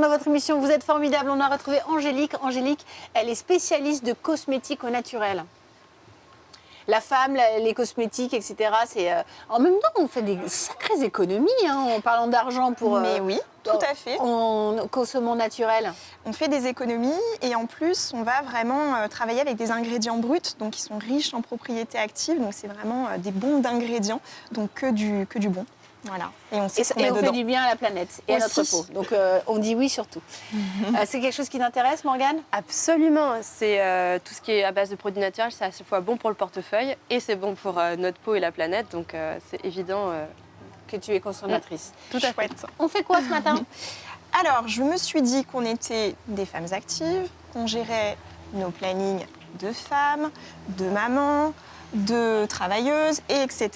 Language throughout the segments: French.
Dans votre émission, vous êtes formidable. On a retrouvé Angélique. Angélique, elle est spécialiste de cosmétiques au naturel. La femme, les cosmétiques, etc. En même temps, on fait des sacrées économies en parlant d'argent pour. Mais oui, tout à fait. En consommant naturel. On fait des économies et en plus, on va vraiment travailler avec des ingrédients bruts, donc qui sont riches en propriétés actives. Donc c'est vraiment des bons d'ingrédients, donc que du bon. Voilà. Et on sait ce qu'on met on dedans. fait du bien à la planète et aussi. à notre peau. Donc on dit oui surtout. C'est quelque chose qui t'intéresse, Morgane? Absolument. C'est tout ce qui est à base de produits naturels, c'est à la fois bon pour le portefeuille et c'est bon pour notre peau et la planète. Donc c'est évident que tu es consommatrice. Tout à fait. On fait quoi ce matin? Alors, je me suis dit qu'on était des femmes actives, qu'on gérait nos plannings de femmes, de mamans, de travailleuses, etc.,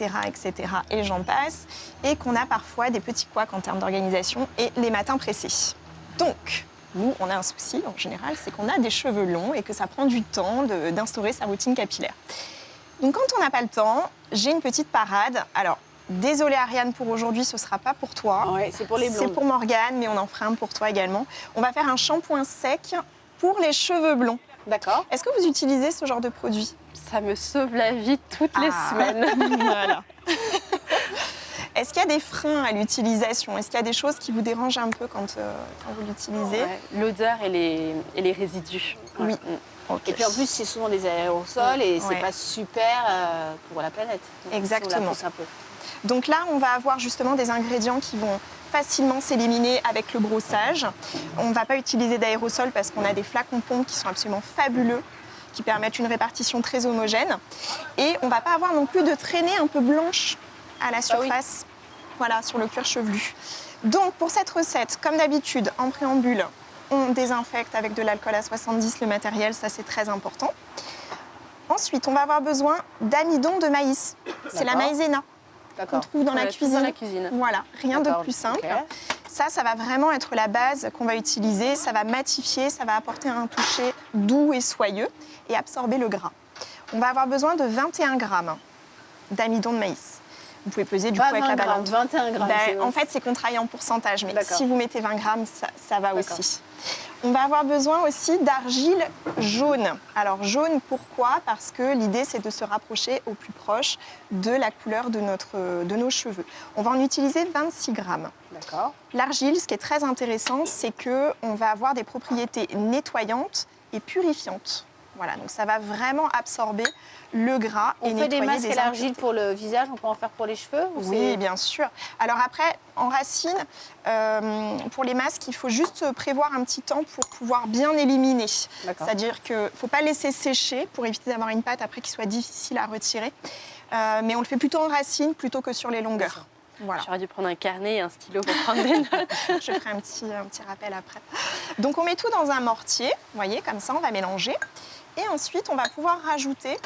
et j'en passe, et qu'on a parfois des petits couacs en termes d'organisation et les matins pressés. Donc, nous, on a un souci en général, c'est qu'on a des cheveux longs et que ça prend du temps d'instaurer sa routine capillaire. Donc, quand on n'a pas le temps, j'ai une petite parade. Alors, désolée Ariane pour aujourd'hui, ce ne sera pas pour toi. Ouais, c'est pour les blondes. C'est pour Morgane, mais on en fera un pour toi également. On va faire un shampoing sec pour les cheveux blonds. D'accord. Est-ce que vous utilisez ce genre de produit? Ça me sauve la vie toutes les semaines. Voilà. Est-ce qu'il y a des freins à l'utilisation? Est-ce qu'il y a des choses qui vous dérangent un peu quand vous l'utilisez? Ouais, l'odeur et les résidus. Oui. Okay. Et puis en plus, c'est souvent des aérosols et c'est pas super pour la planète. Donc, exactement. on la pousse un peu. Donc là, on va avoir justement des ingrédients qui vont facilement s'éliminer avec le brossage. On ne va pas utiliser d'aérosol parce qu'on a des flacons pompes qui sont absolument fabuleux, qui permettent une répartition très homogène. Et on ne va pas avoir non plus de traînées un peu blanches à la surface, voilà, sur le cuir chevelu. Donc pour cette recette, comme d'habitude, en préambule, on désinfecte avec de l'alcool à 70 le matériel, ça c'est très important. Ensuite, on va avoir besoin d'amidon de maïs. C'est la maïzena qu'on trouve dans la cuisine. Voilà, rien de plus simple. Okay. Ça va vraiment être la base qu'on va utiliser. Ça va matifier, ça va apporter un toucher doux et soyeux et absorber le gras. On va avoir besoin de 21 grammes d'amidon de maïs. Vous pouvez peser du coup avec la balance. 21 grammes. En fait, c'est contraillé en pourcentage, mais si vous mettez 20 grammes, ça va aussi. On va avoir besoin aussi d'argile jaune. Alors jaune, pourquoi? Parce que l'idée, c'est de se rapprocher au plus proche de la couleur de nos cheveux. On va en utiliser 26 grammes. D'accord. L'argile, ce qui est très intéressant, c'est qu'on va avoir des propriétés nettoyantes et purifiantes. Voilà, donc ça va vraiment absorber le gras et nettoyer des On fait des masques à l'argile pour le visage, on peut en faire pour les cheveux? Oui, bien sûr. Alors après, en racine, pour les masques, il faut juste prévoir un petit temps pour pouvoir bien éliminer. C'est-à-dire qu'il ne faut pas laisser sécher pour éviter d'avoir une pâte après qui soit difficile à retirer. Mais on le fait plutôt en racine plutôt que sur les longueurs. Voilà. J'aurais dû prendre un carnet et un stylo pour prendre des notes. Je ferai un petit rappel après. Donc on met tout dans un mortier, vous voyez, comme ça on va mélanger. Et ensuite, on va pouvoir rajouter,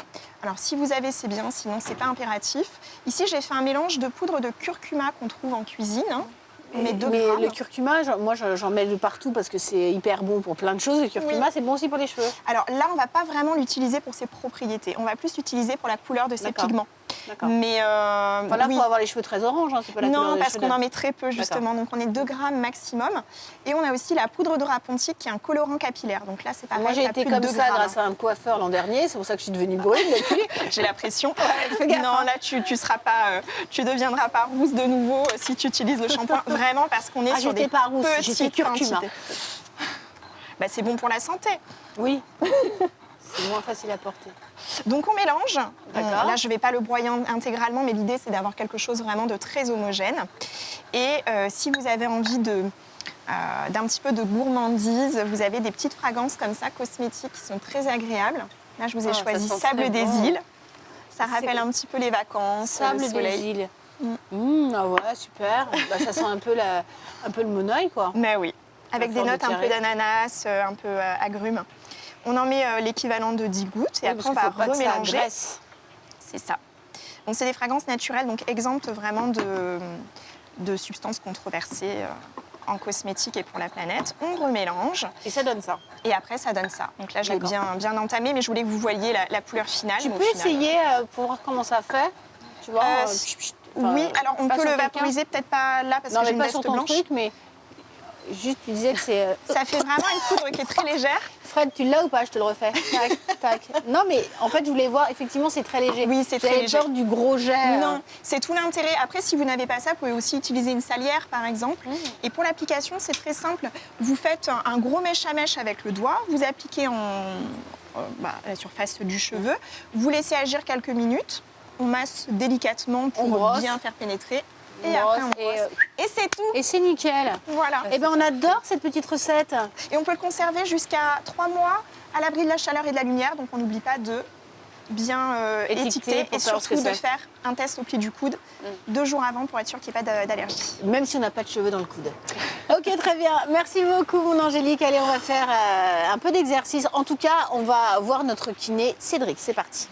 alors si vous avez, c'est bien, sinon c'est pas impératif. Ici, j'ai fait un mélange de poudre de curcuma qu'on trouve en cuisine. Mais le curcuma, moi j'en mets de partout parce que c'est hyper bon pour plein de choses. Le curcuma, c'est bon aussi pour les cheveux. Alors là, on va pas vraiment l'utiliser pour ses propriétés. On va plus l'utiliser pour la couleur de ses pigments. Mais là, il faut avoir les cheveux très orange, c'est pas la couleur Non, des parce cheveux qu'on en met très peu, justement. Donc, on est 2 grammes maximum. Et on a aussi la poudre de rapontique qui est un colorant capillaire. Donc là, c'est pareil. Moi, j'ai été comme ça grâce à un coiffeur l'an dernier. C'est pour ça que je suis devenue brune depuis. J'ai la pression. Non, là, tu deviendras pas rousse de nouveau si tu utilises le shampoing. Vraiment, parce qu'on est sur des petites quantités. Bah, c'est bon pour la santé. Oui. C'est moins facile à porter. Donc on mélange. Là, je ne vais pas le broyer intégralement, mais l'idée, c'est d'avoir quelque chose vraiment de très homogène. Et si vous avez envie d'un petit peu de gourmandise, vous avez des petites fragrances comme ça, cosmétiques, qui sont très agréables. Là, je vous ai choisi Sable des Îles. Ça rappelle un petit peu les vacances, Sable le soleil. des Îles. Ah ouais, super. Ça sent un peu le monoeil, quoi. Mais oui, avec des notes un peu d'ananas, un peu agrumes. On en met l'équivalent de 10 gouttes et après on va remélanger. C'est ça. Donc c'est des fragrances naturelles, donc exemptes vraiment de substances controversées en cosmétique et pour la planète. On remélange. Et ça donne ça. Et après ça donne ça. Donc là je l'ai bien entamé, mais je voulais que vous voyiez la couleur finale. Tu peux essayer pour voir comment ça fait? Tu vois oui, alors on peut le vaporiser, peut-être pas là parce que j'ai une veste blanche. Mais Juste, tu disais que c'est... Ça fait vraiment une poudre qui est très légère. Fred, tu l'as ou pas? Je te le refais. Tac, tac. Non, mais en fait, je voulais voir, effectivement, c'est très léger. Oui, c'est très J'avais léger. peur du gros jet. Non, c'est tout l'intérêt. Après, si vous n'avez pas ça, vous pouvez aussi utiliser une salière, par exemple. Et pour l'application, c'est très simple. Vous faites un gros mèche à mèche avec le doigt, vous appliquez la surface du cheveu, vous laissez agir quelques minutes, on masse délicatement On pour brosse. bien faire pénétrer. On Et après, brosse on brosse. Et c'est tout. Et c'est nickel. Voilà. Eh ben, on adore cette petite recette. Et on peut le conserver jusqu'à 3 mois à l'abri de la chaleur et de la lumière. Donc on n'oublie pas de bien Étiqueter étiqueter pour et savoir ce surtout que de c'est. faire un test au pli du coude 2 jours avant pour être sûr qu'il n'y ait pas d'allergie. Même si on n'a pas de cheveux dans le coude. Ok, très bien. Merci beaucoup, mon Angélique. Allez, on va faire un peu d'exercice. En tout cas, on va voir notre kiné Cédric. C'est parti.